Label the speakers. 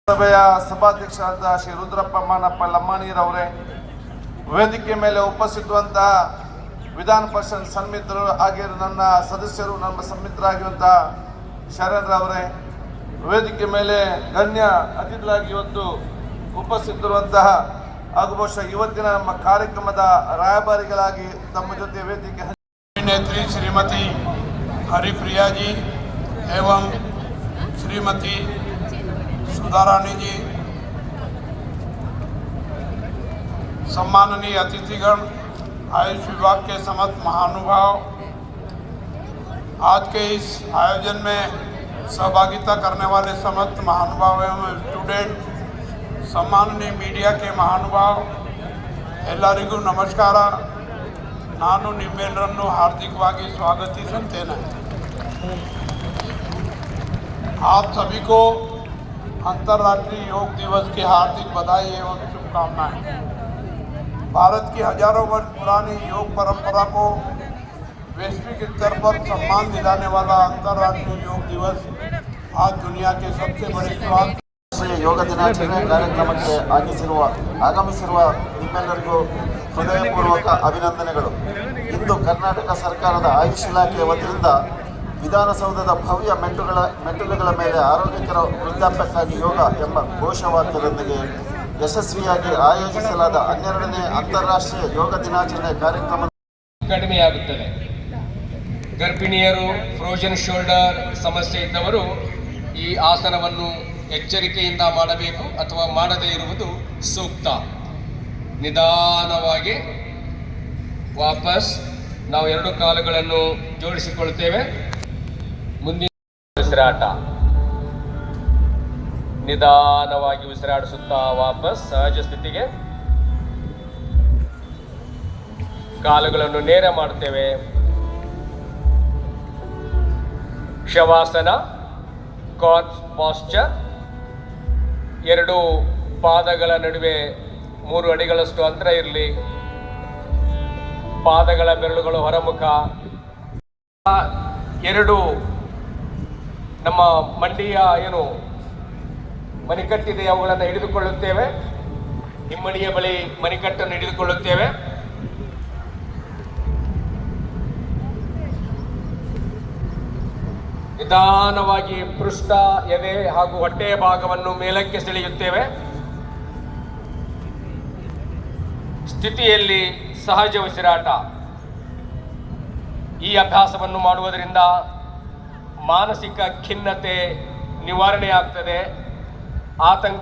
Speaker 1: ಸಭೆಯ ಸಭಾಧ್ಯಕ್ಷರಾದ ಶ್ರೀ ರುದ್ರಪ್ಪ ಮಾನಪ್ಪ ಲಮ್ಮಾಣಿರವರೇ, ವೇದಿಕೆ ಮೇಲೆ ಉಪಸ್ಥಿತವಂತಹ ವಿಧಾನ ಪರಿಷತ್ ಸನ್ಮಿತ್ರರು ಆಗಿರೋ ನನ್ನ ಸದಸ್ಯರು, ನಮ್ಮ ಸನ್ಮಿತ್ರರಾಗಿರುವಂತಹ ಶರಣ್ರವರೇ, ವೇದಿಕೆ ಮೇಲೆ ಗಣ್ಯ ಅತಿಥಿಗಳಾಗಿ ಇವತ್ತು ಉಪಸ್ಥಿತರುವಂತಹ ಹಾಗೂ ಬಹುಶಃ ಇವತ್ತಿನ ನಮ್ಮ ಕಾರ್ಯಕ್ರಮದ ರಾಯಭಾರಿಗಳಾಗಿ ತಮ್ಮ ಜೊತೆ ವೇದಿಕೆ
Speaker 2: अभिनेत्री श्रीमती हरिप्रिया जी एवं श्रीमती सुधारानी जी, सम्माननीय अतिथिगण, आयुष विभाग के समस्त महानुभाव, आज के इस आयोजन में सहभागिता करने वाले समस्त महानुभाव एवं स्टूडेंट, सम्माननीय मीडिया के महानुभाव, ಎಲ್ಲರಿಗೂ ನಮಸ್ಕಾರ. ನಾನು ನಿಮ್ಮೆಲ್ಲರನ್ನು हार्दिकವಾಗಿ स्वागतिಸುತ್ತೇನೆ. आप सभी को अंतर्राष्ट्रीय योग दिवस की हार्दिक बधाई एवं शुभकामनाएं. भारत की हजारों वर्ष पुरानी योग परंपरा को वैश्विक स्तर पर सम्मान दिलाने वाला अंतर्राष्ट्रीय योग दिवस आज दुनिया के सबसे बड़े स्वास्थ्य
Speaker 1: ಯೋಗ ದಿನಾಚರಣೆ ಕಾರ್ಯಕ್ರಮಕ್ಕೆ ಆಗಮಿಸಿರುವ ನಿಮ್ಮೆಲ್ಲರಿಗೂ ಹೃದಯಪೂರ್ವಕ ಅಭಿನಂದನೆಗಳು. ಇಂದು ಕರ್ನಾಟಕ ಸರ್ಕಾರದ ಆಯುಷ್ ಇಲಾಖೆಯ ವತಿಯಿಂದ ವಿಧಾನಸೌಧದ ಭವ್ಯ ಮೆಟ್ಟಿಲುಗಳ ಮೇಲೆ ಆರೋಗ್ಯಕರ ವೃದ್ಧಾಪ್ಯಕ್ಕಾಗಿ ಯೋಗ ಎಂಬ ಘೋಷವಾಕ್ಯದೊಂದಿಗೆ ಯಶಸ್ವಿಯಾಗಿ ಆಯೋಜಿಸಲಾದ 12ನೇ ಅಂತಾರಾಷ್ಟ್ರೀಯ ಯೋಗ ದಿನಾಚರಣೆ ಕಾರ್ಯಕ್ರಮ
Speaker 3: ಕಡಿಮೆಯಾಗುತ್ತದೆ. ಗರ್ಭಿಣಿಯರು, ಫ್ರೋಜನ್ ಶೋಲ್ಡರ್ ಸಮಸ್ಯೆ ಇದ್ದವರು ಈ ಆಸನವನ್ನು ಎಚ್ಚರಿಕೆಯಿಂದ ಮಾಡಬೇಕು ಅಥವಾ ಮಾಡದೇ ಇರುವುದು ಸೂಕ್ತ. ನಿಧಾನವಾಗಿ ವಾಪಸ್ ನಾವು ಎರಡು ಕಾಲುಗಳನ್ನು ಜೋಡಿಸಿಕೊಳ್ತೇವೆ. ಮುಂದಿನ ಉಸಿರಾಟ, ನಿಧಾನವಾಗಿ ಉಸಿರಾಡಿಸುತ್ತಾ ವಾಪಸ್ ಸಹಜ ಸ್ಥಿತಿಗೆ. ಕಾಲುಗಳನ್ನು ನೇರ ಮಾಡ್ತೇವೆ. Shavasana, corps Pasteur. ಎರಡು ಪಾದಗಳ ನಡುವೆ 3 ಅಡಿಗಳಷ್ಟು ಅಂತರ ಇರಲಿ. ಪಾದಗಳ ಬೆರಳುಗಳು ಹೊರಮುಖ. ಎರಡು ನಮ್ಮ ಮಂಡಿಯ ಮಣಿಕಟ್ಟಿದೆ ಅವುಗಳನ್ನು ಹಿಡಿದುಕೊಳ್ಳುತ್ತೇವೆ. ಹಿಮ್ಮಡಿಯ ಬಳಿ ಮಣಿಕಟ್ಟನ್ನು ಹಿಡಿದುಕೊಳ್ಳುತ್ತೇವೆ. ನಿಧಾನವಾಗಿ ಪೃಷ್ಠ, ಎದೆ ಹಾಗೂ ಹೊಟ್ಟೆಯ ಭಾಗವನ್ನು ಮೇಲಕ್ಕೆ ಸೆಳೆಯುತ್ತೇವೆ. ಸ್ಥಿತಿಯಲ್ಲಿ ಸಹಜ ಉಸಿರಾಟ. ಈ ಅಭ್ಯಾಸವನ್ನು ಮಾಡುವುದರಿಂದ ಮಾನಸಿಕ ಖಿನ್ನತೆ ನಿವಾರಣೆಯಾಗ್ತದೆ. ಆತಂಕ